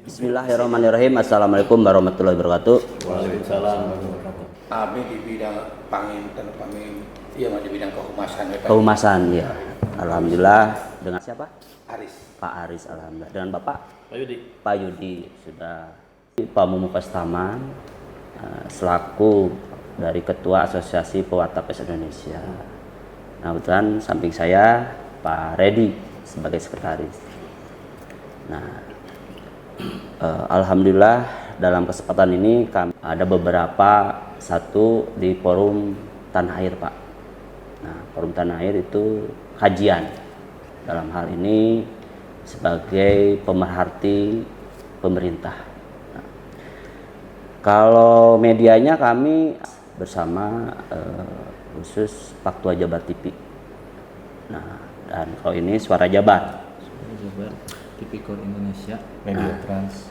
Bismillahirrahmanirrahim. Assalamualaikum warahmatullahi wabarakatuh. Waalaikumsalam warahmatullahi wabarakatuh. Kami di bidang di bidang kehumasan. Kehumasan, ya. Alhamdulillah. Dengan siapa? Aris. Pak Aris, alhamdulillah. Dengan Bapak? Pak Yudi. Pak Yudi sudah. Pak Mumukas Taman selaku dari Ketua Asosiasi Pewarta Pers Indonesia. Nah, kebetulan samping saya Pak Redi sebagai sekretaris. Nah, alhamdulillah dalam kesempatan ini kami ada beberapa di forum Tanah Air, Pak. Nah, forum Tanah Air itu kajian dalam hal ini sebagai pemerhati pemerintah. Nah, kalau medianya kami bersama khusus Faktua Jabar TV. Nah, dan kalau ini Suara Jabar. Tipikor Indonesia, Nah, Media Trans.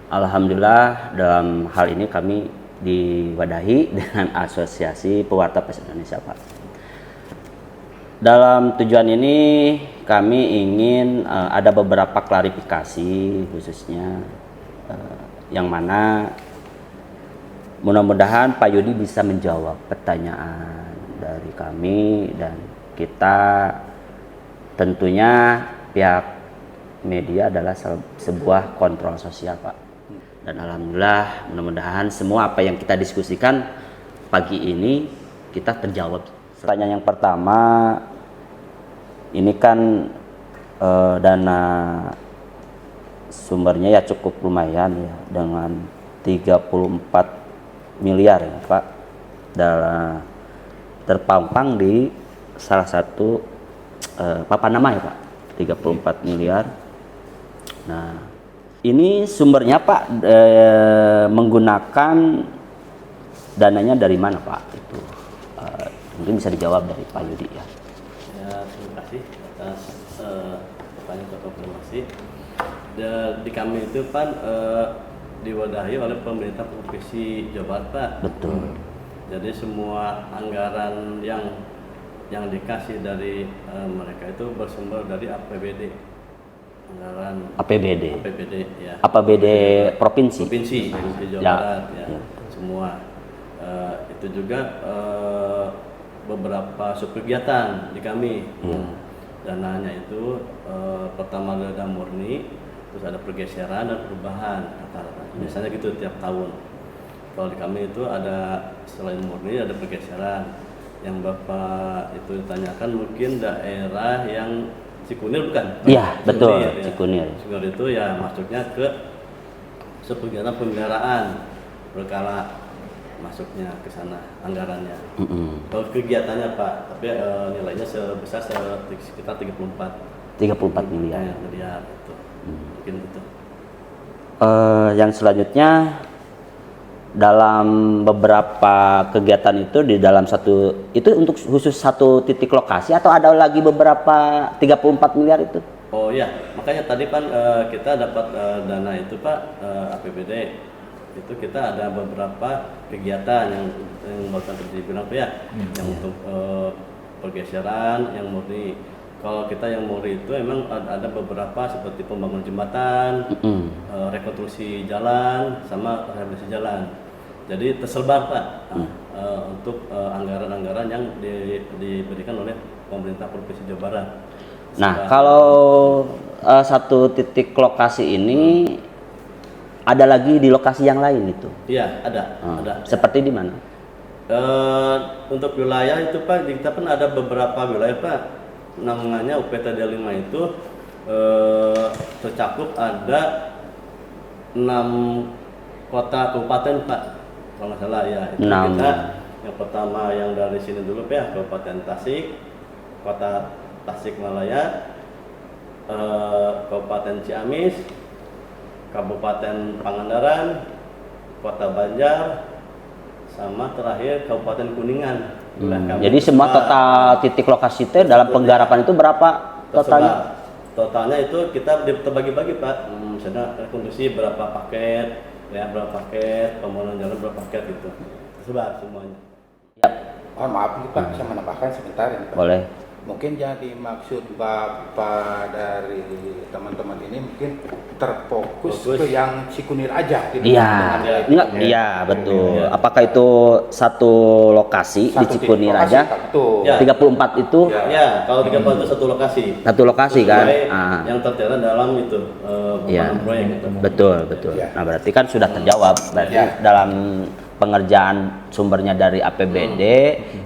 Alhamdulillah dalam hal ini kami diwadahi dengan Asosiasi Pewarta Pers Indonesia, Pak. Dalam tujuan ini kami ingin ada beberapa klarifikasi khususnya yang mana mudah-mudahan Pak Yudi bisa menjawab pertanyaan dari kami, dan kita tentunya pihak media adalah sebuah kontrol sosial, Pak. Dan alhamdulillah mudah-mudahan semua apa yang kita diskusikan pagi ini kita terjawab. Pertanyaan yang pertama, ini kan dana sumbernya ya cukup lumayan ya, dengan 34 miliar ya, Pak. Dalam terpampang di salah satu papan nama ya, Pak. 34 miliar. Nah, ini sumbernya, Pak, menggunakan dananya dari mana, Pak? Itu mungkin bisa dijawab dari Pak Yudi ya. Ya, terima kasih atas pertanyaan atau informasi. Di kami itu kan diwadahi oleh pemerintah provinsi Jawa Barat, Pak. Betul. Jadi semua anggaran yang dikasih dari mereka itu bersumber dari APBD. Anggaran APBD ya. APBD provinsi Jawa ya, Barat ya. ya. Semua itu juga beberapa subkegiatan di kami. Dananya itu pertama dana murni, terus ada pergeseran dan perubahan rata-rata. Biasanya gitu tiap tahun. Kalau di kami itu ada selain murni ada pergeseran. Yang Bapak itu ditanyakan mungkin daerah yang Cikunir bukan? Iya, betul, Ya. Cikunir. Cikunir itu ya masuknya ke subkegiatan pemeliharaan berkala masuknya ke sana anggarannya. Kalau kegiatannya, Pak, tapi nilainya sebesar sekitar 34 miliar. Miliar itu. Mungkin gitu. Yang selanjutnya, dalam beberapa kegiatan itu di dalam itu untuk khusus satu titik lokasi atau ada lagi beberapa 34 miliar itu? Oh iya, makanya tadi kan kita dapat dana itu, Pak, APBD itu kita ada beberapa kegiatan yang barusan terjadi bilang, Pak, ya, yang untuk pergeseran yang murni. Kalau kita yang murni itu emang ada beberapa seperti pembangunan jembatan, rekonstruksi jalan, sama rehabilitasi jalan. Jadi tersebar, Pak, untuk anggaran-anggaran yang diberikan oleh pemerintah Provinsi Jawa Barat. Nah, kalau satu titik lokasi ini ada lagi di lokasi yang lain itu? Iya, ada. Seperti di mana? Untuk wilayah itu, Pak, kita pun ada beberapa wilayah, Pak. Namanya UPTD 5 itu tercakup ada 6 kota kabupaten, Pak, kalau nggak salah ya. Itu Yang pertama yang dari sini dulu Pak ya, Kabupaten Tasik, Kota Tasikmalaya, Kabupaten Ciamis, Kabupaten Pangandaran, Kota Banjar, sama terakhir Kabupaten Kuningan. Jadi semua total titik lokasi teh dalam penggarapan itu berapa totalnya? Totalnya itu kita terbagi-bagi Pak. Misalnya kondisi berapa paket, ya berapa paket, pembangunan jalan berapa paket gitu. Tersebar semuanya. Mohon maaf nih Pak, saya menambahkan sebentar ini Pak. Boleh. Mungkin yang dimaksud Bapak dari teman-teman ini mungkin terfokus ke yang Cikunir aja. Gitu. Iya, enggak, iya betul. Iya. Apakah itu satu lokasi di Cikunir lokasi, aja? Pak, betul. Ya. 34 itu Ya, kalau 3 itu satu lokasi. satu lokasi kan? Sesuai Ah. yang tertera dalam itu Iya, proyek gitu. betul, betul. Ya. Nah berarti kan sudah terjawab. Berarti Ya. dalam pengerjaan sumbernya dari APBD,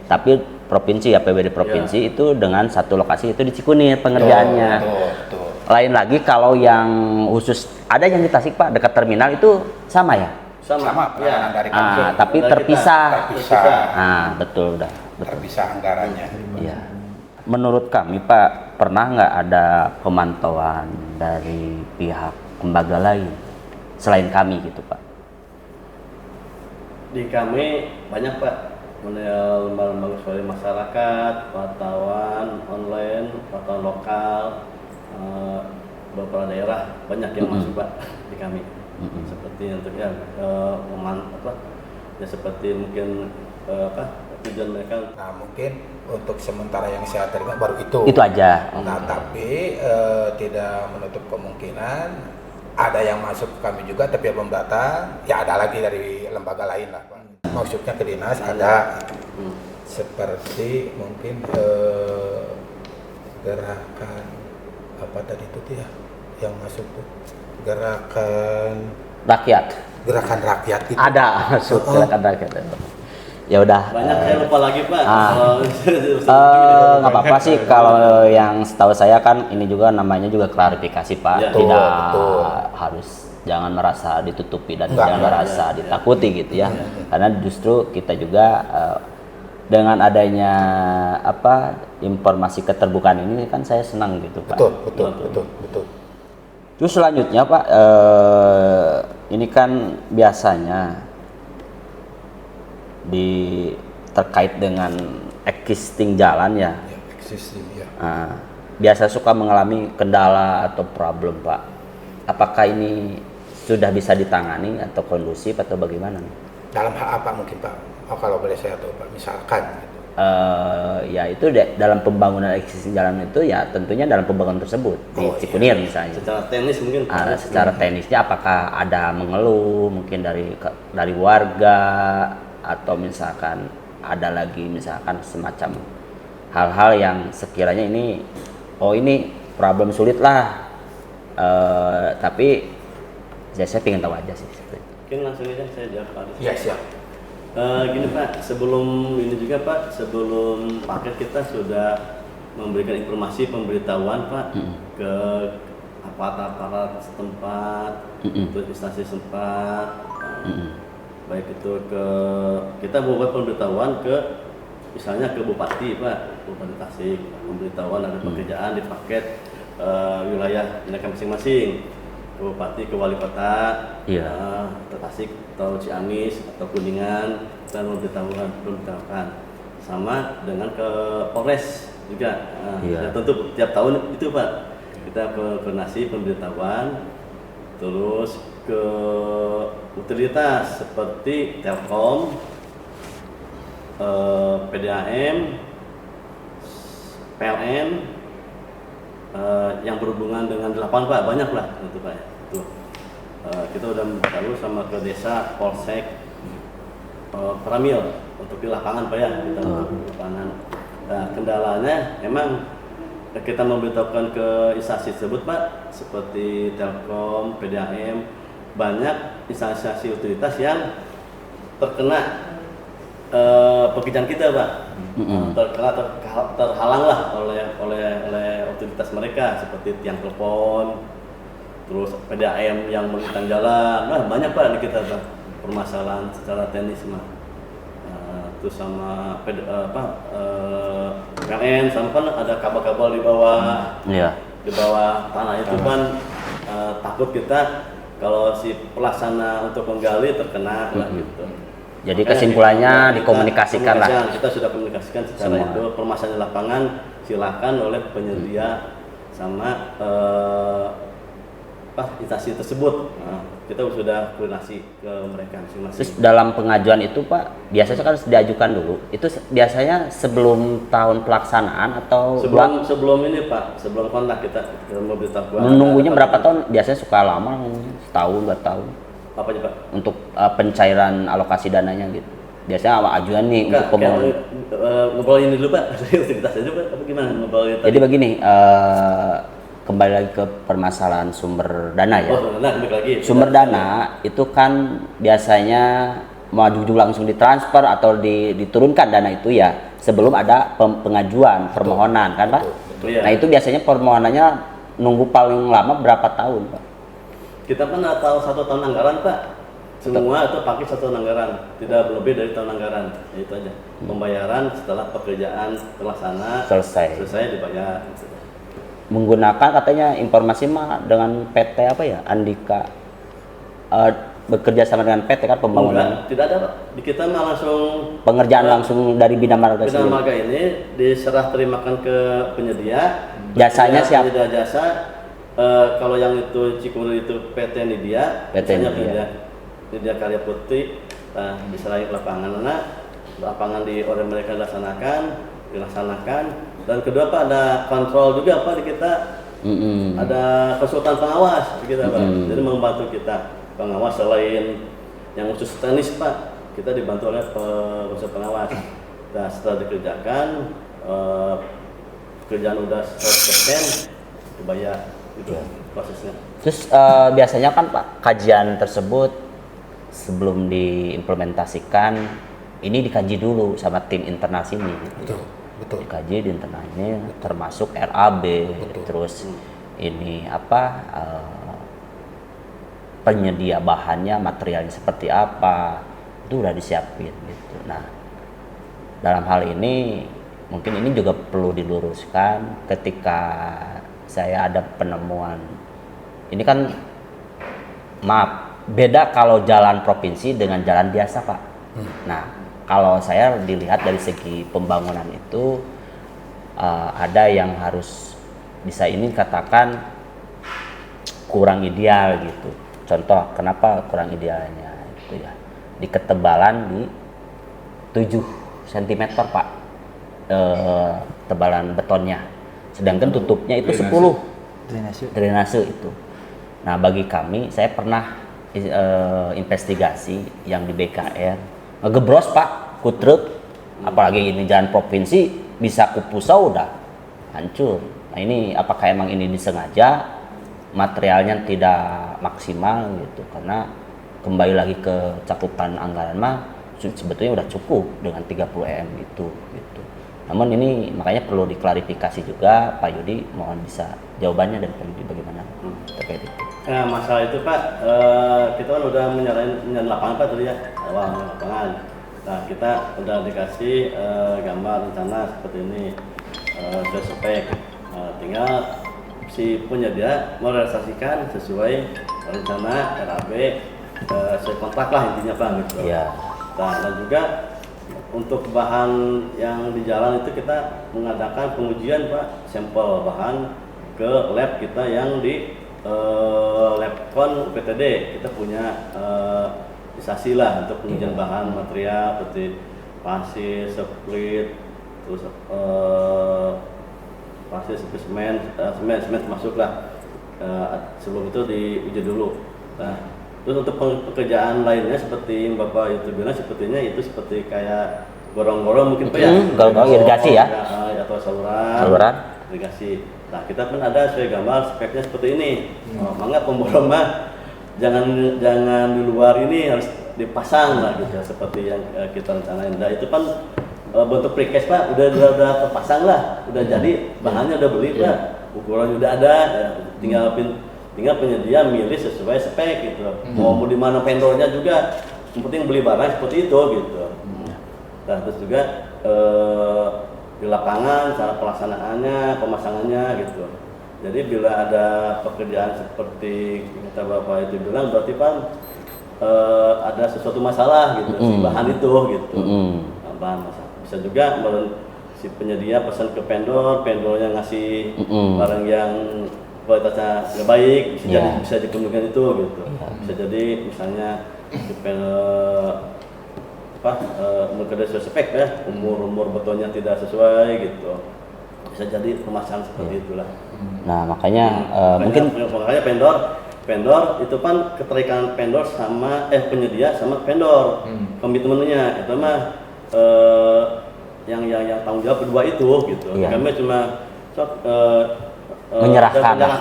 tapi provinsi APBD provinsi itu dengan satu lokasi itu di Cikunir pengerjaannya. Betul. Lain lagi kalau yang khusus ada yang di Tasik Pak dekat terminal itu sama ya? Sama penanganan dari kami. Tapi Dari terpisah. Terpisah. Betul udah. Betul. Terpisah anggarannya. Iya. Menurut kami Pak, pernah nggak ada pemantauan dari pihak lembaga lain selain kami gitu Pak? Di kami banyak Pak, lembaga seperti masyarakat, wartawan online, wartawan lokal, beberapa daerah banyak yang masuk Pak di kami. Seperti untuk ya ya seperti mungkin tujuan mereka. Nah mungkin untuk sementara yang saya terima baru itu. Itu aja. Nah tapi tidak menutup kemungkinan ada yang masuk ke kami juga tapi belum datang. Ya ada lagi dari lembaga lain lah Pak. Maksudnya ke dinas ada seperti mungkin gerakan apa tadi itu ya yang masuk tuh gerakan Rakyat. rakyat itu. Ada masuk gerakan rakyat. Ya udah. Banyak saya lupa lagi Pak. Nggak apa-apa sih kalau yang setahu saya kan ini juga namanya juga klarifikasi Pak. Ya. Tidak Betul. harus jangan merasa ditutupi dan Enggak, jangan enggak, merasa ditakuti gitu ya. Karena justru kita juga dengan adanya informasi keterbukaan ini kan saya senang gitu Pak. Betul. Terus selanjutnya Pak, ini kan biasanya terkait dengan existing jalan ya. Ya, existing ya. Biasa suka mengalami kendala atau problem Pak. Apakah ini sudah bisa ditangani atau kondusif atau bagaimana? Dalam hal apa mungkin Pak? Oh, kalau boleh saya tahu Pak, misalkan gitu. Ya itu dalam pembangunan existing jalan itu ya tentunya dalam pembangunan tersebut di Cikunir misalnya. Secara teknis mungkin. Secara teknisnya apakah ada mengeluh mungkin dari warga atau misalkan ada lagi misalkan semacam hal-hal yang sekiranya ini problem sulit lah. Tapi saya pengen tahu aja sih. Mungkin langsung aja saya jawab Pak. Iya siap. Gini Pak, sebelum ini juga Pak, sebelum paket kita sudah memberikan informasi pemberitahuan Pak ke aparat setempat, untuk instansi setempat, baik itu ke kita membuat pemberitahuan ke misalnya ke Bupati Pak, Bupati Tasik, pemberitahuan ada pekerjaan di paket wilayah mereka masing-masing, ke Bupati, ke Wali Kota, Tasik atau Ciamis atau Kuningan, dan memberitahukan sama dengan ke Polres juga. Ya tentu tiap tahun itu Pak kita koordinasi pemberitahuan, terus ke utilitas seperti Telkom, PDAM, PLN, yang berhubungan dengan lapangan Pak, banyak lah itu Pak. Kita udah beritahu sama ke desa, Polsek, Pramil untuk di lapangan Pak ya, kita untuk di lapangan. Nah kendalanya memang kita memberitahukan ke instansi tersebut Pak, seperti Telkom, PDAM, banyak instansi utilitas yang terkena pekerjaan kita Pak, terhalang lah oleh utilitas mereka seperti tiang telepon, terus PDAM yang melintang jalan, banyak Pak di kita Pak permasalahan secara teknis mah. itu sama PLN, sama kan ada kabel-kabel Iya. di bawah tanah itu kan takut kita kalau si pelaksana untuk menggali terkena lah gitu. Jadi Makanya kesimpulannya kita dikomunikasikan lah. kita sudah komunikasikan secara Semua. itu permasalahan lapangan silakan oleh penyedia sama instansi tersebut. Nah, kita sudah koordinasi ke mereka Terus masing-masing. dalam pengajuan itu Pak, biasanya kan harus diajukan dulu. Itu biasanya sebelum tahun pelaksanaan atau Sebelum ini Pak, sebelum kontak kita memberitahukan. menunggunya berapa tahun? Biasanya suka lama, setahun, 2 tahun Apa aja Pak? untuk pencairan alokasi dananya gitu. Biasanya awal ajuan nih untuk pembangunan. Ngobrolin dulu Pak, cerita saja Pak, apa gimana ngobrolin Jadi begini, kembali lagi ke permasalahan sumber dana ya. kembali lagi. Sumber dana itu kan biasanya mau langsung ditransfer atau diturunkan dana itu ya sebelum ada pengajuan permohonan kan Pak? Iya. Nah itu biasanya permohonannya nunggu paling lama berapa tahun Pak? Kita kan tahu 1 tahun anggaran Pak. Semua itu pakai 1 tahun anggaran, tidak lebih dari tahun anggaran. Itu aja. Pembayaran setelah pekerjaan terlaksana selesai dibayar. Gitu. Menggunakan katanya informasi mah dengan PT apa ya Andika bekerja sama dengan PT kan pembangunan. Enggak, tidak ada Pak. Di kita mah langsung Pengerjaan langsung dari Bina Marga Bina sendiri. Marga ini diserah terimakan ke penyedia. Jasanya siapa? Penyedia jasa. Kalau yang itu Cikuru itu PT Nidia, PT misalnya Nidia Karya Putih, diserahin ke lapangan. Lapangan di oleh mereka dilaksanakan. Dan kedua Pak ada kontrol juga Pak di kita. Ada konsultan pengawas di kita Pak. Jadi membantu kita pengawas selain yang khusus teknis Pak. Kita dibantu oleh konsultan pengawas. Nah setelah dikerjakan pekerjaan udah 100% dibayar gitu prosesnya. Terus biasanya kan Pak kajian tersebut sebelum diimplementasikan ini dikaji dulu sama tim internal sini. Gitu. Betul. Dikaji di internalnya termasuk RAB, terus ini apa penyedia bahannya, materialnya seperti apa, itu udah disiapin gitu. Nah, dalam hal ini mungkin ini juga perlu diluruskan ketika saya ada penemuan. Ini kan maaf, beda kalau jalan provinsi dengan jalan biasa, Pak. Nah, kalau saya dilihat dari segi pembangunan itu ada yang harus bisa ini katakan kurang ideal gitu. Contoh kenapa kurang idealnya itu ya di ketebalan di 7 cm Pak tebalan betonnya, sedangkan tutupnya itu 10 drainase itu. Nah bagi kami saya pernah investigasi yang di BKR ngegebros Pak, kutruk, apalagi ini jalan provinsi bisa kupusau udah hancur. Nah ini apakah emang ini disengaja, materialnya tidak maksimal gitu, karena kembali lagi ke cakupan anggaran mah sebetulnya udah cukup dengan 30 M itu gitu. Namun ini makanya perlu diklarifikasi juga Pak Yudi, mohon bisa jawabannya dari Pak Yudi bagaimana terkait itu. Nah masalah itu Pak, kita kan udah menyalahin lapangan Pak tadi ya, awal lapangan. Nah kita udah dikasih gambar rencana seperti ini, sesuai spek. Tinggal si penyedia merealisasikan sesuai rencana RAB, sesuai kontrak lah intinya Pak gitu. Iya. Nah, dan juga untuk bahan yang di jalan itu kita mengadakan pengujian Pak, sampel bahan ke lab kita yang di Labcon PTD. Kita punya instansi lah untuk pengujian bahan material seperti pasir, split, terus pasir, semen masuk lah. Sebelum itu diuji dulu. Nah, terus untuk pekerjaan lainnya seperti yang Bapak itu bilang sepertinya itu seperti kayak gorong-gorong mungkin Pak ya. Gorong-gorong irigasi ya. Atau saluran irigasi. Nah kita pun ada sesuai gambar speknya seperti ini. Mangga pemborong mah jangan di luar ini harus dipasang lah gitu seperti yang kita rencanain. Nah itu kan bentuk precast Pak, udah terpasang lah, udah jadi bahannya udah beli Pak, ukuran udah ada, ya, tinggal penyedia milih sesuai spek gitu. Mau di mana vendornya juga, yang penting beli barang seperti itu gitu. Nah, terus juga di lapangan cara pelaksanaannya, pemasangannya gitu. Jadi bila ada pekerjaan seperti kata Bapak itu bilang, berarti Pak ada sesuatu masalah gitu, si bahan itu gitu. Nah, bahan masalah. Bisa juga si penyedia pesan ke vendor, vendornya ngasih barang yang kualitasnya nggak baik, bisa jadi bisa dikemungkinan itu gitu. Bisa jadi misalnya umur spek ya, umur botolnya tidak sesuai gitu. Bisa jadi permasalahan seperti itulah. Nah makanya mungkin makanya vendor itu kan keterikatan vendor sama penyedia sama vendor komitmennya itu mah yang tanggung jawab kedua itu gitu. Kami cuma menyerahkan lah.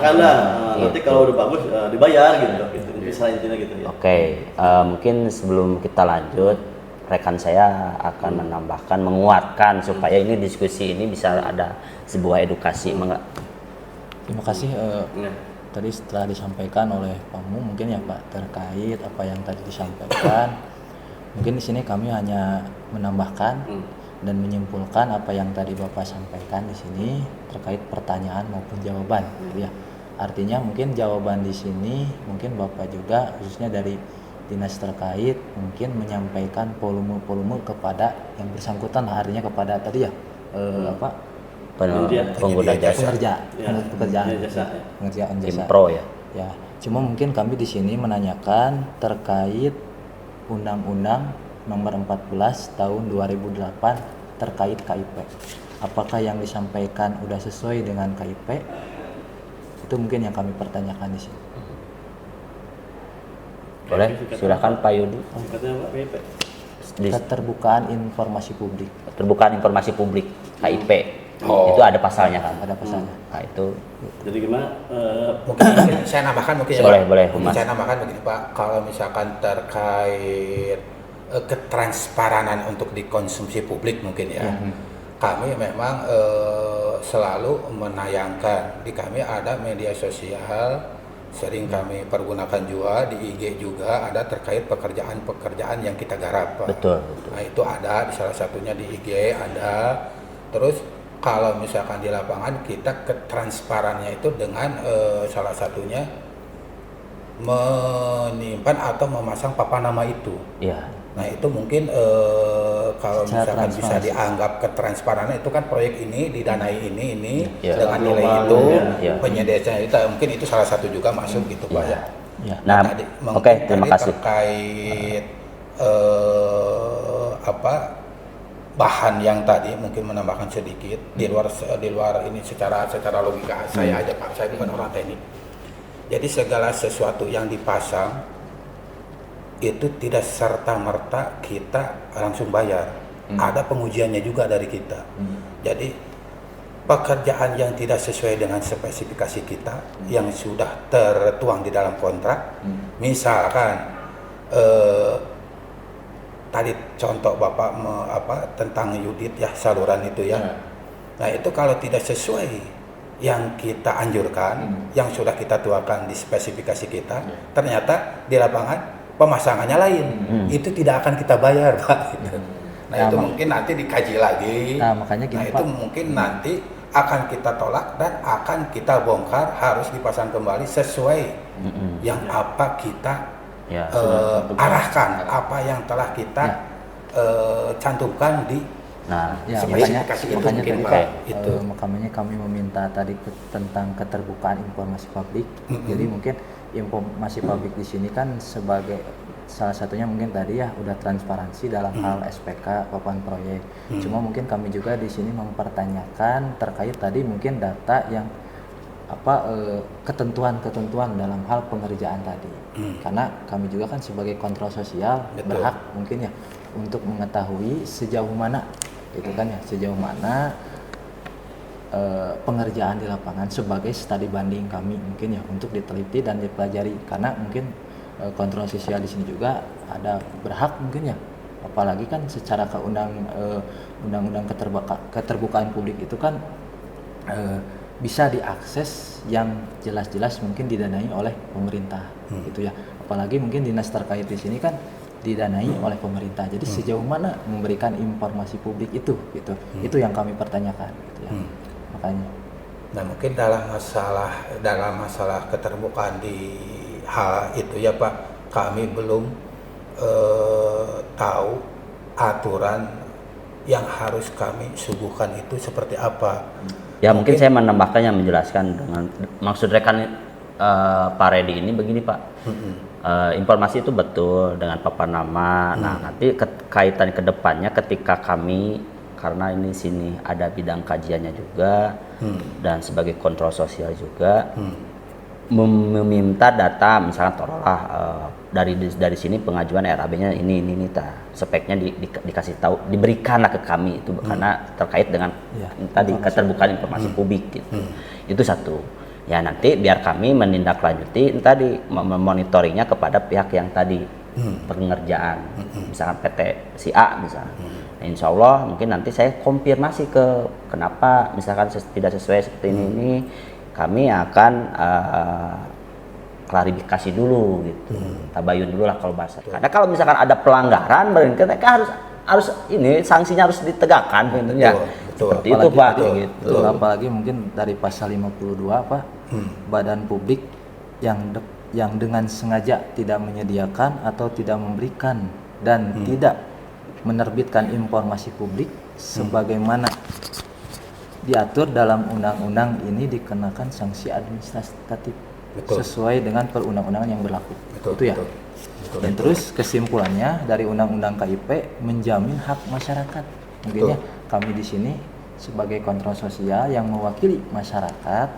Nanti kalau udah bagus dibayar gitu. Bisa intinya gitu ya. Oke, mungkin sebelum kita lanjut, rekan saya akan menambahkan, menguatkan supaya ini diskusi ini bisa ada sebuah edukasi. Terima kasih. Tadi setelah disampaikan oleh Pak Mu mungkin ya Pak terkait apa yang tadi disampaikan, mungkin di sini kami hanya menambahkan dan menyimpulkan apa yang tadi Bapak sampaikan di sini terkait pertanyaan maupun jawaban, gitu ya. Artinya mungkin jawaban di sini mungkin Bapak juga khususnya dari dinas terkait mungkin menyampaikan volume kepada yang bersangkutan, artinya kepada tadi ya pengguna jasa, pengerjaan jasa. Impro ya. Ya, cuma mungkin kami di sini menanyakan terkait Undang-Undang Nomor 14 Tahun 2008 terkait KIP. Apakah yang disampaikan udah sesuai dengan KIP? Itu mungkin yang kami pertanyakan di sini. Boleh, silakan Pak Yudi. Keterbukaan informasi publik. Keterbukaan informasi publik KIP. Itu ada pasalnya kan? Ada pasalnya. Nah itu. Jadi gimana? Mungkin saya nambahkan mungkin ya. Boleh, Humas. Saya nambahkan begini Pak, kalau misalkan terkait ketransparanan untuk dikonsumsi publik mungkin ya. Kami memang selalu menayangkan, di kami ada media sosial, sering kami pergunakan juga, di IG juga ada terkait pekerjaan-pekerjaan yang kita garap Pak. Betul. Nah itu ada, di salah satunya di IG ada. Terus kalau misalkan di lapangan kita ketransparannya itu dengan salah satunya menyimpan atau memasang papan nama itu. Iya. Nah itu mungkin kalau misalkan bisa dianggap ketransparannya itu kan proyek ini didanai ini dengan nilai itu penyediaan itu mungkin itu salah satu juga masuk gitu Pak ya. Nah, oke, terima kasih. Terkait bahan yang tadi mungkin menambahkan sedikit di luar ini secara logika saya aja Pak, saya bukan orang teknik. Jadi segala sesuatu yang dipasang itu tidak serta-merta kita langsung bayar. Ada pengujiannya juga dari kita. Jadi pekerjaan yang tidak sesuai dengan spesifikasi kita yang sudah tertuang di dalam kontrak, misalkan tadi contoh Bapak tentang Yudit ya, saluran itu ya. Nah itu kalau tidak sesuai yang kita anjurkan, yang sudah kita tuangkan di spesifikasi kita, ternyata di lapangan pemasangannya lain, itu tidak akan kita bayar Pak. Nah itu mungkin nanti dikaji lagi. Nah makanya gini, itu mungkin nanti akan kita tolak dan akan kita bongkar, harus dipasang kembali sesuai yang apa kita arahkan, apa yang telah kita cantumkan di makanya mungkin, tadi Pak, itu makanya kami meminta tadi tentang keterbukaan informasi publik. Jadi mungkin informasi publik di sini kan sebagai salah satunya mungkin tadi ya udah transparansi dalam hal SPK papan proyek. Cuma mungkin kami juga di sini mempertanyakan terkait tadi mungkin data yang ketentuan-ketentuan dalam hal pengerjaan tadi. Karena kami juga kan sebagai kontrol sosial berhak mungkin ya untuk mengetahui sejauh mana itu kan ya, sejauh mana pengerjaan di lapangan sebagai studi banding kami mungkin ya untuk diteliti dan dipelajari, karena mungkin kontrol sosial di sini juga ada berhak mungkin ya, apalagi kan secara undang-undang keterbukaan publik itu kan bisa diakses yang jelas-jelas mungkin didanai oleh pemerintah gitu ya, apalagi mungkin dinas terkait di sini kan didanai oleh pemerintah. Jadi sejauh mana memberikan informasi publik itu gitu. Itu yang kami pertanyakan gitu ya. Makanya. Nah, mungkin dalam masalah keterbukaan di hal itu ya Pak, kami belum tahu aturan yang harus kami suguhkan itu seperti apa. Ya mungkin saya menambahkan yang menjelaskan dengan maksud rekan Pak Redi ini begini Pak. Informasi itu betul dengan papan nama. Nah, nanti kaitan ke depannya ketika kami, karena ini sini ada bidang kajiannya juga dan sebagai kontrol sosial juga meminta data, misalkan taruhlah dari sini pengajuan RAB-nya ini speknya dikasih tahu, diberikanlah ke kami itu karena terkait dengan tadi keterbukaan informasi publik gitu. Itu satu. Ya nanti biar kami menindaklanjuti tadi memonitoringnya kepada pihak yang tadi pengerjaan, misalkan PT si A misalnya. Nah, insya Allah mungkin nanti saya konfirmasi ke kenapa misalkan tidak sesuai seperti ini kami akan klarifikasi dulu gitu, tabayun dulu lah kalau bahasa. Karena kalau misalkan ada pelanggaran, mereka harus ini sanksinya harus ditegakkan tentunya. Seperti itu Pak. Gitu. Apalagi mungkin dari pasal 52 Pak, badan publik yang dengan sengaja tidak menyediakan atau tidak memberikan dan tidak menerbitkan informasi publik sebagaimana diatur dalam undang-undang ini dikenakan sanksi administratif sesuai dengan perundang-undangan yang berlaku. Itu ya. Dan terus kesimpulannya dari undang-undang KIP menjamin hak masyarakat. Mungkinnya kami di sini sebagai kontrol sosial yang mewakili masyarakat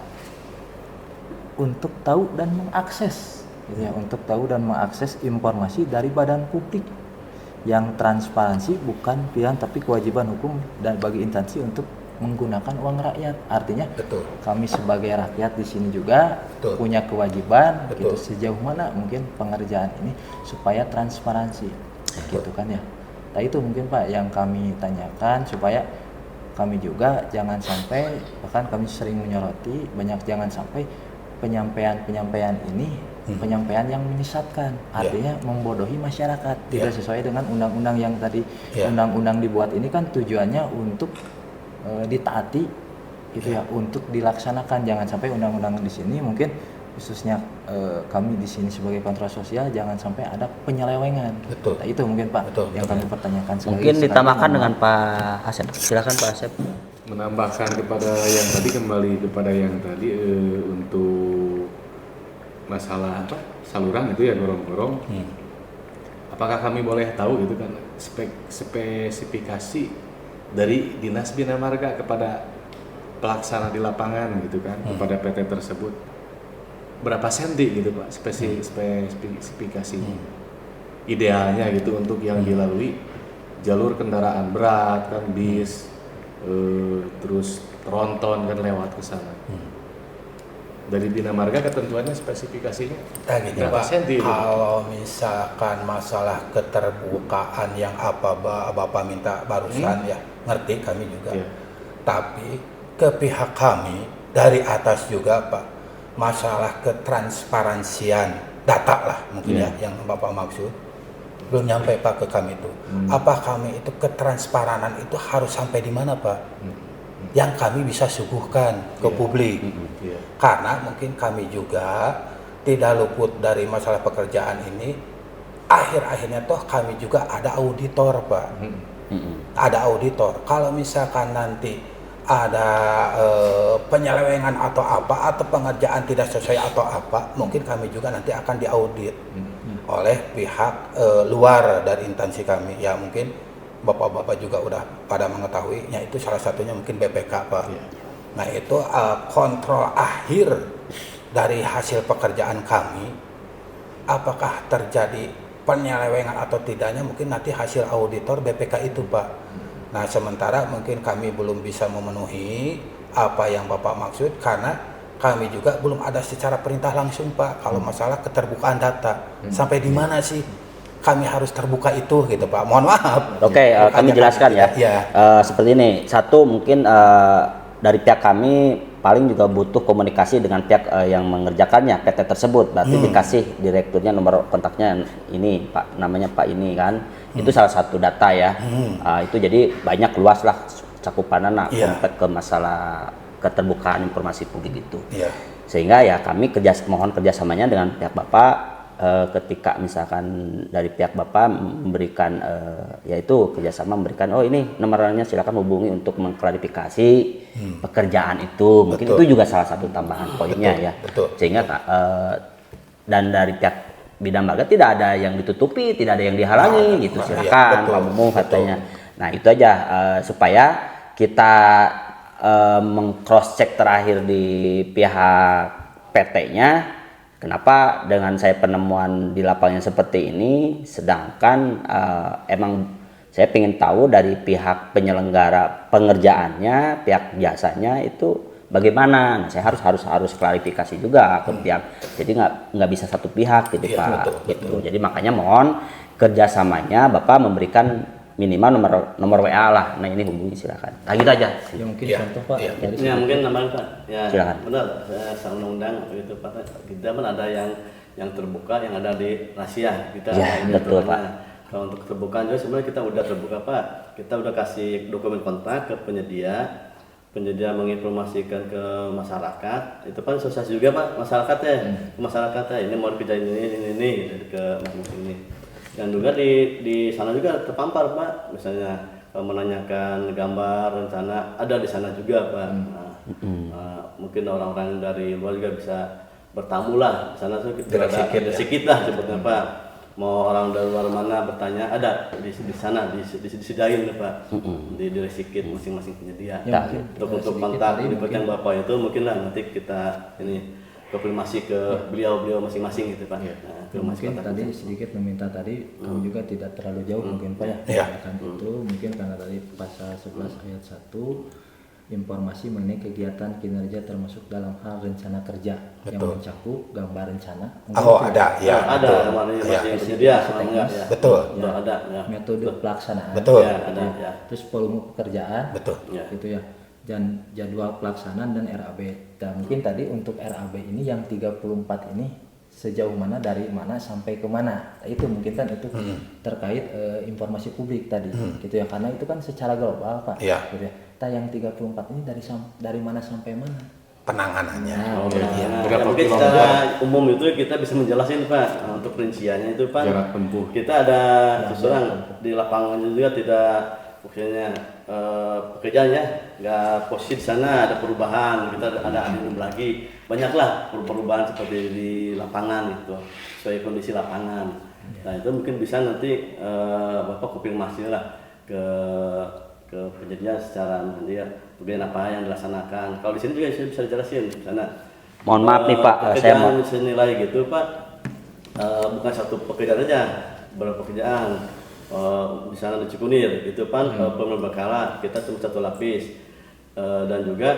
untuk tahu dan mengakses, gitu ya, untuk tahu dan mengakses informasi dari badan publik yang transparansi bukan pilihan tapi kewajiban hukum dan bagi instansi untuk menggunakan uang rakyat. Artinya kami sebagai rakyat di sini juga punya kewajiban gitu sejauh mana mungkin pengerjaan ini supaya transparansi gitu kan ya. Nah itu mungkin Pak yang kami tanyakan supaya kami juga jangan sampai, bahkan kami sering menyoroti banyak jangan sampai penyampaian ini penyampaian yang menyesatkan, artinya membodohi masyarakat, tidak sesuai dengan undang-undang yang tadi undang-undang dibuat ini kan tujuannya untuk ditaati itu ya, untuk dilaksanakan. Jangan sampai undang-undang di sini mungkin khususnya kami di sini sebagai kontrol sosial jangan sampai ada penyelewengan. Nah, itu mungkin Pak yang kami pertanyakan. Mungkin ditambahkan dengan Pak Asep. Silakan Pak Asep. Menambahkan kepada yang tadi, kembali kepada yang tadi untuk masalah saluran itu ya gorong-gorong. Apakah kami boleh tahu gitu kan spesifikasi dari Dinas Bina Marga kepada pelaksana di lapangan gitu kan, kepada PT tersebut berapa senti gitu Pak spesifikasinya idealnya gitu untuk yang dilalui jalur kendaraan berat kan, bis terus tronton kan lewat ke sana. Dari Bina Marga ketentuannya spesifikasinya berapa senti itu? Kalau misalkan masalah keterbukaan yang apa Bapak minta barusan ya ngerti kami juga. Tapi ke pihak kami dari atas juga Pak, masalah ketransparansian data lah mungkin ya yang Bapak maksud belum nyampe Pak ke kami itu. Apa kami itu ketransparanan itu harus sampai di mana Pak? Yang kami bisa suguhkan ke publik. Karena mungkin kami juga tidak luput dari masalah pekerjaan ini. Akhir-akhirnya toh kami juga ada auditor Pak. Ada auditor. Kalau misalkan nanti ada penyelewengan atau apa, atau pengerjaan tidak sesuai atau apa, mungkin kami juga nanti akan diaudit oleh pihak luar dari instansi kami. Ya mungkin Bapak-bapak juga udah pada mengetahuinya, itu salah satunya mungkin BPK Pak. Nah itu kontrol akhir dari hasil pekerjaan kami, apakah terjadi penyelewengan atau tidaknya mungkin nanti hasil auditor BPK itu Pak. Nah sementara mungkin kami belum bisa memenuhi apa yang Bapak maksud karena kami juga belum ada secara perintah langsung Pak kalau masalah keterbukaan data. Sampai di mana sih kami harus terbuka itu gitu Pak. Mohon maaf. Oke, kami jelaskan ya. Seperti ini. Satu mungkin dari pihak kami paling juga butuh komunikasi dengan pihak yang mengerjakannya PT tersebut. Berarti dikasih direkturnya nomor kontaknya ini Pak, namanya Pak ini kan. Itu salah satu data ya. Itu jadi banyak luas lah cakupannya komplek ke masalah keterbukaan informasi publik itu. Sehingga ya kami mohon kerjasamanya dengan pihak Bapak. Ketika misalkan dari pihak Bapak memberikan yaitu kerjasama memberikan ini nomornya silakan hubungi untuk mengklarifikasi pekerjaan itu, mungkin itu juga salah satu tambahan poinnya ya. Sehingga dan dari pihak bidang marga tidak ada yang ditutupi, tidak ada yang dihalangi gitu, silakan Pak Mumu katanya. Nah itu aja supaya kita meng-cross check terakhir di pihak PT-nya. Kenapa dengan saya penemuan di lapangan seperti ini, sedangkan emang saya ingin tahu dari pihak penyelenggara pengerjaannya, pihak jasanya itu bagaimana. Nah, saya harus klarifikasi juga ke pihak. Jadi nggak bisa satu pihak gitu Pak. Gitu. Jadi makanya mohon kerjasamanya Bapak memberikan minimal nomor WA lah. Nah ini hubungi silakan. Nah gitu aja. Ya mungkin contoh Pak. Ya mungkin namanya Pak. Ya silakan. Benar. Saya undang-undang itu Pak. Kita kan ada yang terbuka, yang ada di rahasia. Kita betul Pak. Kalau untuk terbuka juga sebenarnya kita udah terbuka Pak. Kita udah kasih dokumen kontrak ke penyedia menginformasikan ke masyarakat. Itu kan sukses juga Pak masyarakatnya. Masyarakatnya ini mau kerjain ini ke masing-masing ini. Dan juga di sana juga terpampar Pak, misalnya menanyakan gambar rencana ada di sana juga Pak. Mungkin orang-orang dari luar juga bisa bertamu lah di sana tuh kita ada kita sebutnya Pak. Mau orang dari luar mana bertanya ada di sana disediain Pak. Di resikit masing-masing penyedia. Untuk kontak yang Bapak itu mungkin lah nanti kita ini konfirmasi ke beliau masing-masing gitu Pak. Mungkin tadi sedikit meminta tadi kamu juga tidak terlalu jauh mungkin Pak ya. Itu mungkin karena tadi pasal 11 ayat 1 informasi mengenai kegiatan kinerja termasuk dalam hal rencana kerja yang mencakup gambar rencana. Ada ada metode pelaksanaan. Terus volume pekerjaan. Gitu ya. Dan jadwal pelaksanaan dan RAB. Dan mungkin tadi untuk RAB ini yang 34 ini sejauh mana dari mana sampai ke mana. Itu mungkin kan itu terkait informasi publik tadi gitu ya, karena itu kan secara global Pak. Gitu ya. Yang 34 ini dari mana sampai mana penanganannya. Mungkin secara umum itu kita bisa menjelaskan Pak untuk rinciannya itu Pak. Jarak tempuh. Kita ada seseorang di lapangan juga tidak maksudnya pekerjaannya nggak posisi di sana, ada perubahan, kita ada adendum lagi, banyaklah perubahan seperti di lapangan itu sesuai kondisi lapangan. Nah itu mungkin bisa nanti Bapak konfirmasi lah ke penyedia secara dia bagian apa yang dilaksanakan. Kalau di sini juga bisa dijelasin di sana. Mohon maaf nih Pak, saya mau senilai gitu Pak, bukan satu pekerjaan aja, beberapa pekerjaan. Misalnya di Cikunir itu kan pembekala kita cuma satu lapis, dan juga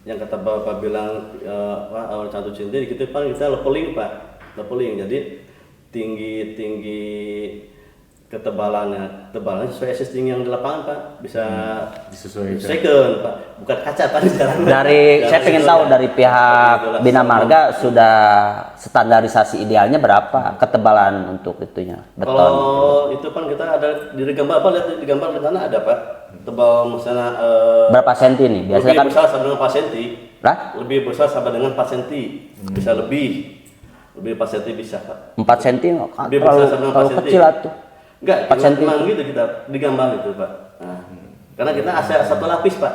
yang kata Bapak bilang awal satu cintir gitu kan kita leveling Pak, jadi tinggi ketebalannya sesuai existing yang di lapangan Pak, bisa disesuaikan Pak, bukan kaca Pak sekarang. Saya pengen tahu dari pihak Bina Marga sudah standarisasi idealnya berapa ketebalan untuk itunya beton. Kalau itu kan kita ada di gambar Pak, lihat di gambar di sana ada Pak, tebal misalnya berapa senti nih biasanya lebih kan besar sama dengan 4 cm. Lebih besar sama dengan 4 cm, bisa lebih 4 cm bisa Pak. 4 cm terlalu kecil atuh. Enggak, 4 cm gitu kita digambar gitu Pak. Nah, karena kita AC satu lapis Pak,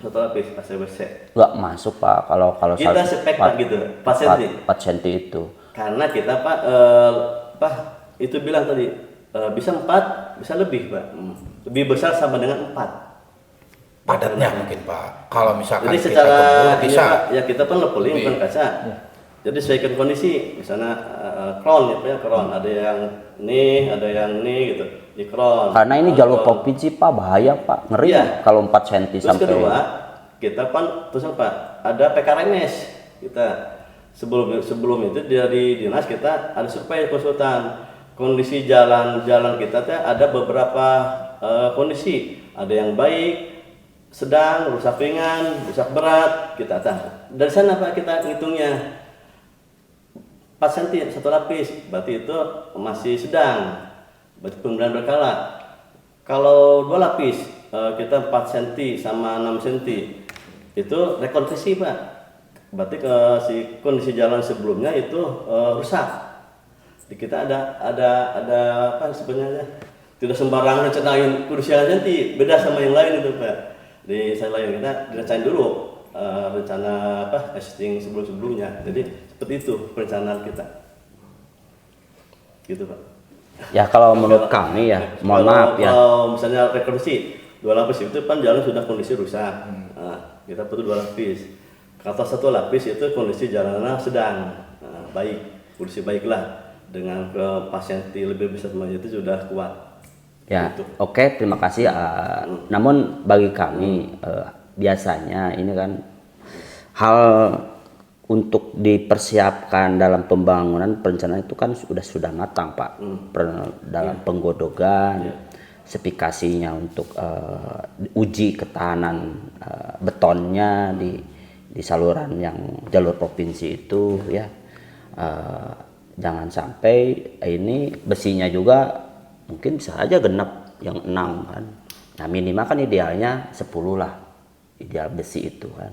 AC WC. Enggak masuk Pak kalau kita spek Pak gitu 4 cm. 4 cm itu. Karena kita Pak itu bilang tadi bisa 4, bisa lebih Pak. Lebih besar sama dengan 4. Padatnya mungkin Pak. Kalau misalkan jadi secara bisa ya kita kan leveling bukan kaca. Jadi sesuaikan kondisi, misalnya crown ya Pak ya, crown ada yang ada yang gitu di crown. Karena ini jalur provinsi Pak, bahaya Pak, ngeri kalau 4 cm terus sampai. Kedua, kita kan terus Pak ada PKRMS kita sebelum itu dari dinas kita ada survei konsultan kondisi jalan kita ada beberapa kondisi, ada yang baik sedang, rusak ringan, rusak berat, kita tahu. Dari sana Pak kita ngitungnya 4 cm satu lapis, berarti itu masih sedang, berarti pemberian berkala. Kalau 2 lapis, kita 4 cm sama 6 cm, itu rekonstruksi Pak. Berarti si kondisi jalan sebelumnya itu rusak. Di kita ada apa sebenarnya? Tidak sembarangan rencanain kondisi jalan nanti, beda sama yang lain itu Pak. Di saya lain kita direncanain dulu rencana existing sebelumnya. Jadi seperti itu perencanaan kita. Gitu Pak. Ya kalau menurut kami ya, mohon maaf ya. Kalau misalnya rekonstruksi 2 lapis itu kan jalan sudah kondisi rusak. Nah, kita butuh 2 lapis. Kata 1 lapis itu kondisi jalannya sedang baik, kondisi baiklah dengan pasien lebih besar itu sudah kuat. Ya, oke, terima kasih. Namun bagi kami biasanya ini kan hal untuk dipersiapkan dalam pembangunan perencanaan itu kan sudah matang Pak. Dalam penggodogan, spesifikasinya untuk uji ketahanan betonnya di saluran yang jalur provinsi itu ya. Jangan sampai ini besinya juga mungkin bisa aja genap yang 6 kan. Nah minimal kan idealnya 10 lah ideal besi itu kan.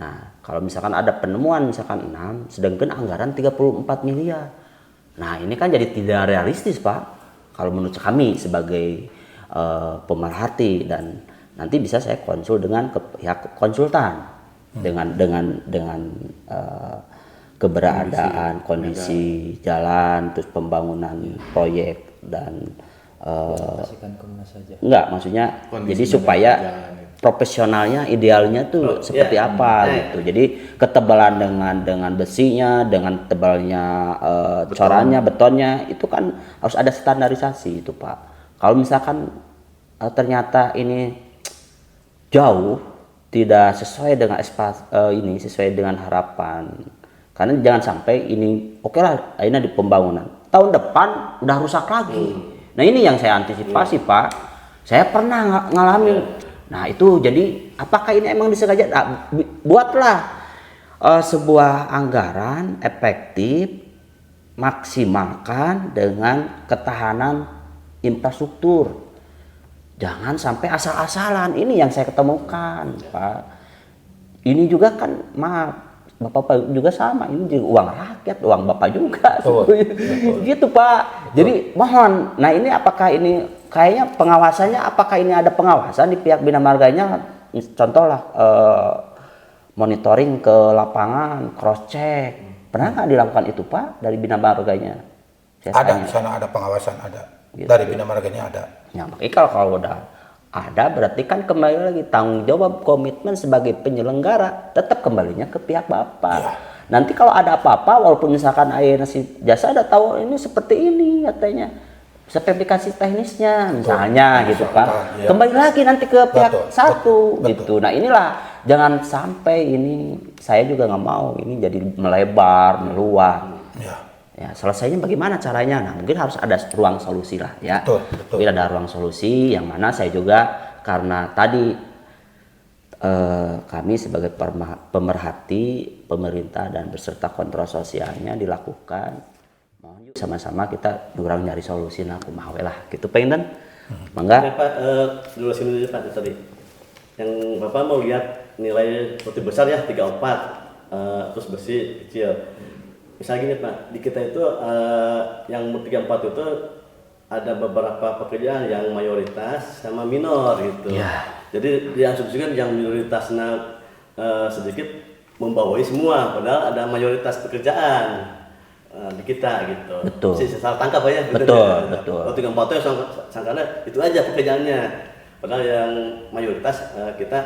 Nah kalau misalkan ada penemuan misalkan 6 sedangkan anggaran 34 miliar. Nah ini kan jadi tidak realistis Pak. Kalau menurut kami sebagai pemerhati, dan nanti bisa saya konsul dengan pihak konsultan dengan keberadaan kondisi jalan, terus pembangunan proyek dan Kasihkan ke Mas saja. enggak maksudnya Kondisi jadi supaya jalan itu. profesionalnya idealnya tuh seperti apa gitu. Jadi ketebalan dengan besinya, dengan tebalnya corannya, betonnya itu kan harus ada standarisasi itu Pak. Kalau misalkan ternyata ini jauh tidak sesuai dengan sesuai dengan harapan. Karena jangan sampai ini oke lah akhirnya di pembangunan tahun depan udah rusak lagi. Nah ini yang saya antisipasi Pak. Saya pernah ngalamin. Nah itu jadi apakah ini emang disengaja? Nah, buatlah sebuah anggaran efektif, maksimalkan dengan ketahanan infrastruktur. Jangan sampai asal-asalan. Ini yang saya ketemukan Pak. Ini juga kan maaf. Bapak juga sama, ini juga uang rakyat, uang Bapak juga. Gitu Pak. Jadi mohon, nah ini apakah ini kayaknya pengawasannya, apakah ini ada pengawasan di pihak Bina Marganya? Contoh lah monitoring ke lapangan, cross check. Pernah nggak dilakukan itu Pak dari Bina Marganya? Ada, di sana ada pengawasan, ada. Gitu. Dari Bina Marganya ada. Ya, makanya kalau udah ada berarti kan kembali lagi tanggung jawab komitmen sebagai penyelenggara tetap kembalinya ke pihak Bapak. Ya. Nanti kalau ada apa-apa walaupun misalkan nasi jasa ada tahu ini seperti ini katanya spesifikasi teknisnya misalnya gitu Pak. Ya. Kembali lagi nanti ke pihak gitu. Nah inilah jangan sampai ini saya juga nggak mau ini jadi melebar meluas. Ya, selesainya bagaimana caranya? Nah, mungkin harus ada ruang solusi lah ya. Betul. Mungkin ada ruang solusi yang mana saya juga karena tadi kami sebagai pemerhati pemerintah dan beserta kontrol sosialnya dilakukan. Mohon yuk sama-sama kita durang nyari solusi nah kumaha we lah gitu pengen. Mangga. Ya, Pak, dulu sini Pak tadi. Yang Bapak mau lihat nilai putih besar ya 34 terus besi kecil. Misalnya gini Pak, di kita itu yang 34 itu ada beberapa pekerjaan yang mayoritas sama minor gitu. Yeah. Jadi diasumsikan yang minoritasnya sedikit membawai semua, padahal ada mayoritas pekerjaan di kita gitu. Betul. Salah tangkap ya. Betul. Kalau 34 itu sangkanya itu aja pekerjaannya, padahal yang mayoritas kita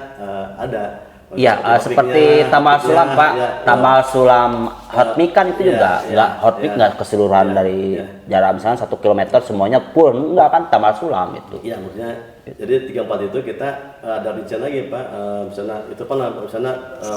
ada. Iya, seperti Tamal Sulam Pak, Tamal Sulam Hotmik kan itu juga nggak Hotmik nggak keseluruhan dari jarak misalnya 1 kilometer semuanya full, nggak kan Tamal Sulam itu. Iya maksudnya, jadi 34 itu kita ada rencana lagi Pak, misalnya itu kan misalnya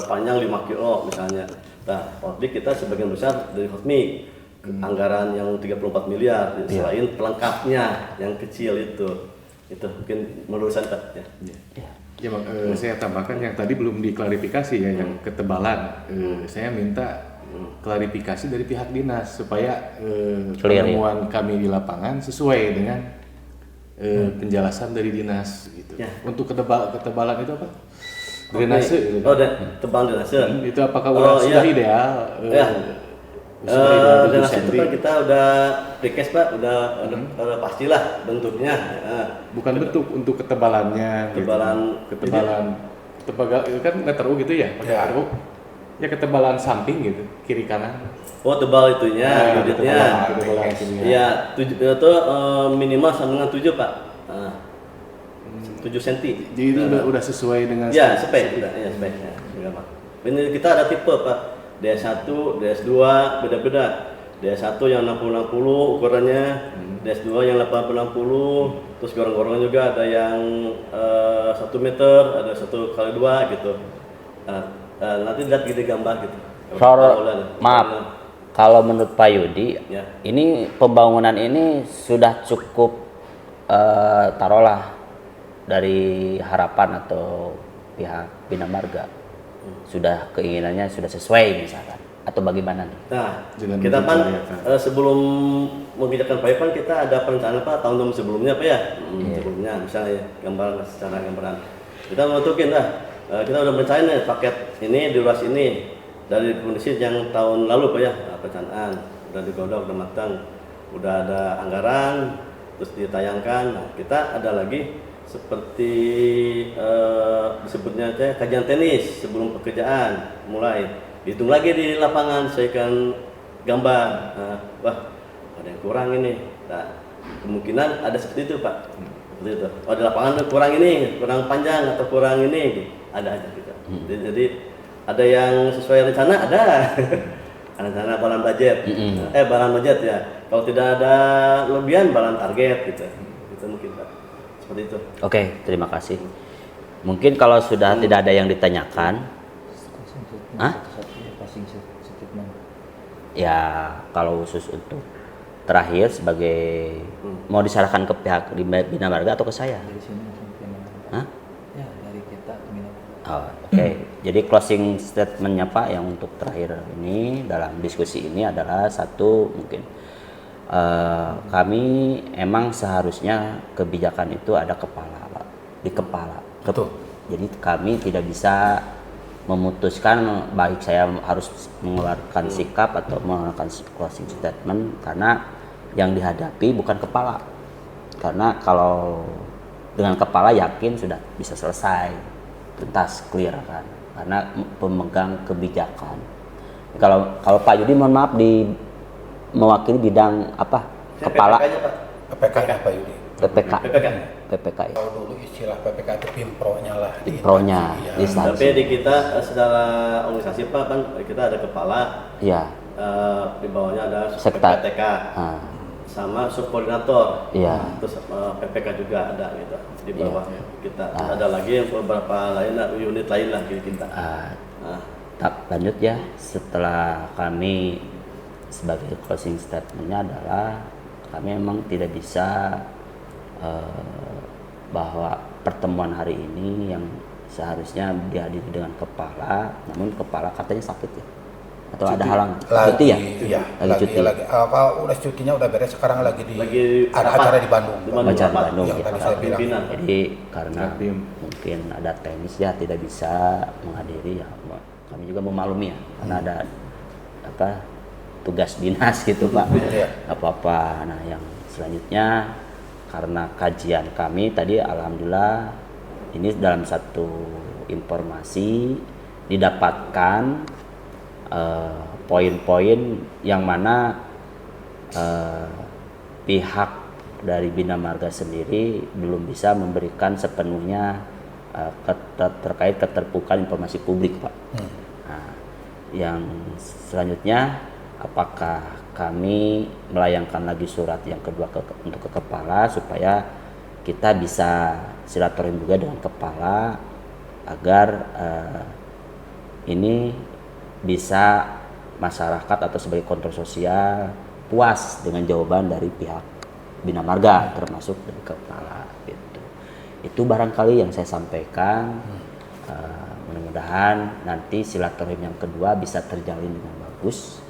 panjang 5 kilo misalnya. Nah Hotmik kita sebagian besar dari Hotmik, anggaran yang 34 miliar, selain pelengkapnya yang kecil itu mungkin menurut saya Pak ya. Ya, Bang, saya tambahkan yang tadi belum diklarifikasi ya, yang ketebalan. Saya minta klarifikasi dari pihak dinas supaya Clear, penemuan kami di lapangan sesuai dengan penjelasan dari dinas gitu. Ya. Untuk ketebalan itu apa? Drainase. Gitu. Oh, tebal drainase. Itu apakah sudah iya. ideal? Ya. Sudah ideal 7 Drainase itu cm? Pak kita udah request Pak, udah pastilah bentuknya. Bukan bentuk, untuk ketebalannya. Ketebalan. Ketebalan kan letter U gitu ya? Pakai Ya. letter U. Ya ketebalan samping gitu, kiri kanan. Oh, tebal itunya, unitnya. Ketebalan itunya. Iya, itu minimal sama dengan 7 Pak. 7 cm. Jadi itu udah sesuai dengan Ya, spek kita. Ya, speknya. Ya, Pak. Ini kita ada tipe Pak. DS1, DS2 beda-beda. DS1 yang 60-60 ukurannya, DS2 yang 80-60, terus gorong-gorong juga ada yang 1 meter, ada 1x2 gitu. Nanti lihat gitu gambar gitu. Maaf, kalau menurut Pak Yudi, Ya. ini pembangunan ini sudah cukup taruhlah dari harapan atau pihak Bina Marga, sudah keinginannya sudah sesuai misalkan, atau bagaimana nih? Nah, Dengan kita kan mencari sebelum mengerjakan proyek kan kita ada perencanaan Pak tahun sebelumnya Pak ya. Sebelumnya misalnya gambaran secara gambaran. Kita menentukan kita udah merencanain paket ini di ruas ini dari kondisi yang tahun lalu Pak ya, perencanaan udah digodok, udah matang, udah ada anggaran, terus ditayangkan. Nah, kita ada lagi seperti disebutnya kajian teknis sebelum pekerjaan mulai, hitung lagi di lapangan, saya kan gambar, wah ada yang kurang ini. Nah, kemungkinan ada seperti itu Pak, seperti itu. Oh, di lapangan kurang ini, kurang panjang atau kurang ini, ada aja kita. Jadi ada yang sesuai rencana, ada rencana balan budget, balan budget ya. Kalau tidak ada lebihan balan target gitu, itu mungkin Pak. Seperti itu. Oke, terima kasih. Mungkin kalau sudah tidak ada yang ditanyakan, ya kalau khusus untuk terakhir sebagai mau diserahkan ke pihak Bina Marga atau ke saya? Dari sini langsung ke Bina Marga. Hah? Ya, dari kita ke Bina Marga. Oh, Oke, jadi closing statementnya Pak yang untuk terakhir ini dalam diskusi ini adalah satu, mungkin kami emang seharusnya kebijakan itu ada kepala Pak, di kepala. Betul. Jadi kami tidak bisa memutuskan baik saya harus mengeluarkan sikap atau mengeluarkan closing statement karena yang dihadapi bukan kepala. Karena kalau dengan kepala yakin sudah bisa selesai, tuntas, clear kan. Karena pemegang kebijakan. Kalau Pak Yudi mohon maaf mewakili bidang apa? Kepala PPK-nya, Pak. PPK apa Yudi? PPK. PPK. PPK ya. Kalau dulu istilah PPK itu pimpronya lah. Pimpronya, Iya. di instansi. Tapi di kita secara organisasi Pak kan kita ada kepala, Iya. di bawahnya ada Sekta. PPTK Ah, sama subkoordinator. Iya. Terus PPK juga ada gitu di bawah kita. Ah. Ada lagi yang beberapa lain unit lain lah di kita. Nah, lanjut ya, setelah kami sebagai closing statementnya adalah kami memang tidak bisa bahwa pertemuan hari ini yang seharusnya dihadiri dengan kepala, namun kepala katanya sakit ya, atau ada halangan cuti ya? Iya, Lagi cuti. Kalau udah cutinya udah beres, sekarang lagi ada rapat. acara di Bandung. Di Bandung. Acara di rapat. Bandung, Yang ya. tadi saya bilang. Pimpinan. Jadi karena Rapim. mungkin ada teknis ya tidak bisa menghadiri ya, kami juga memaklumi ya karena ada apa tugas dinas gitu Pak. Iya. Apa-apa. Nah yang selanjutnya karena kajian kami tadi alhamdulillah ini dalam satu informasi didapatkan poin-poin yang mana pihak dari Bina Marga sendiri belum bisa memberikan sepenuhnya terkait keterbukaan informasi publik Pak. Nah, yang selanjutnya apakah kami melayangkan lagi surat yang kedua untuk ke kepala supaya kita bisa silaturahim juga dengan kepala agar ini bisa masyarakat atau sebagai kontrol sosial puas dengan jawaban dari pihak Bina Marga termasuk dari kepala gitu. Itu barangkali yang saya sampaikan. Mudah-mudahan nanti silaturahim yang kedua bisa terjalin dengan bagus,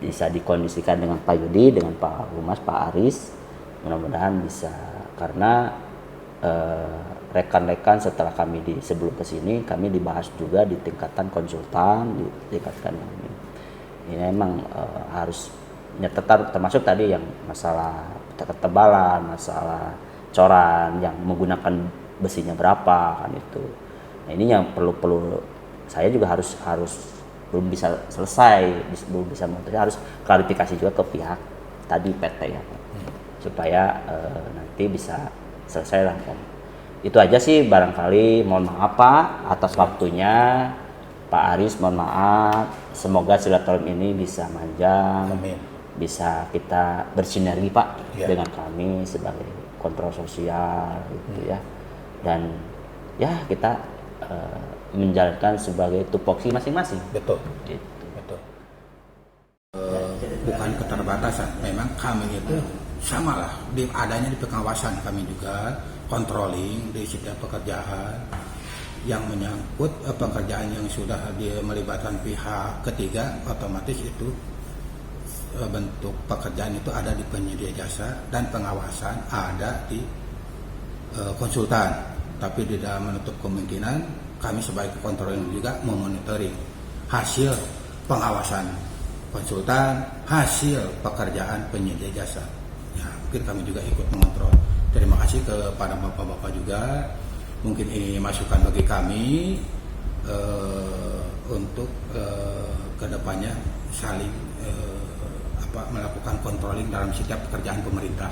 bisa dikondisikan dengan Pak Yudi, dengan Pak Humas, Pak Aris. Mudah-mudahan bisa, karena rekan-rekan setelah kami sebelum kesini kami dibahas juga di tingkatan konsultan, di tingkatan ini memang harus termasuk tadi yang masalah ketebalan, masalah coran yang menggunakan besinya berapa kan itu. Nah ini yang perlu saya juga harus belum bisa selesai, belum bisa harus klarifikasi juga ke pihak tadi PT ya Pak, supaya nanti bisa selesai lah Pak. Itu aja sih barangkali, mohon maaf Pak atas waktunya. Pak Aris mohon maaf, semoga silaturahim ini bisa panjang. Amin. Bisa kita bersinergi Pak Ya. dengan kami sebagai kontrol sosial gitu ya, dan ya kita menjalankan sebagai tupoksi masing-masing. Betul. Gitu. Betul. Bukan keterbatasan, memang kami itu sama lah, adanya di pengawasan kami juga, controlling di setiap pekerjaan yang menyangkut pekerjaan yang sudah melibatkan pihak ketiga, otomatis itu bentuk pekerjaan itu ada di penyedia jasa dan pengawasan ada di konsultan. Tapi tidak menutup kemungkinan kami sebagai controlling juga memonitoring hasil pengawasan konsultan, hasil pekerjaan penyedia jasa. Ya, mungkin kami juga ikut mengontrol. Terima kasih kepada bapak-bapak juga. Mungkin ini masukan bagi kami untuk kedepannya saling melakukan controlling dalam setiap pekerjaan pemerintah.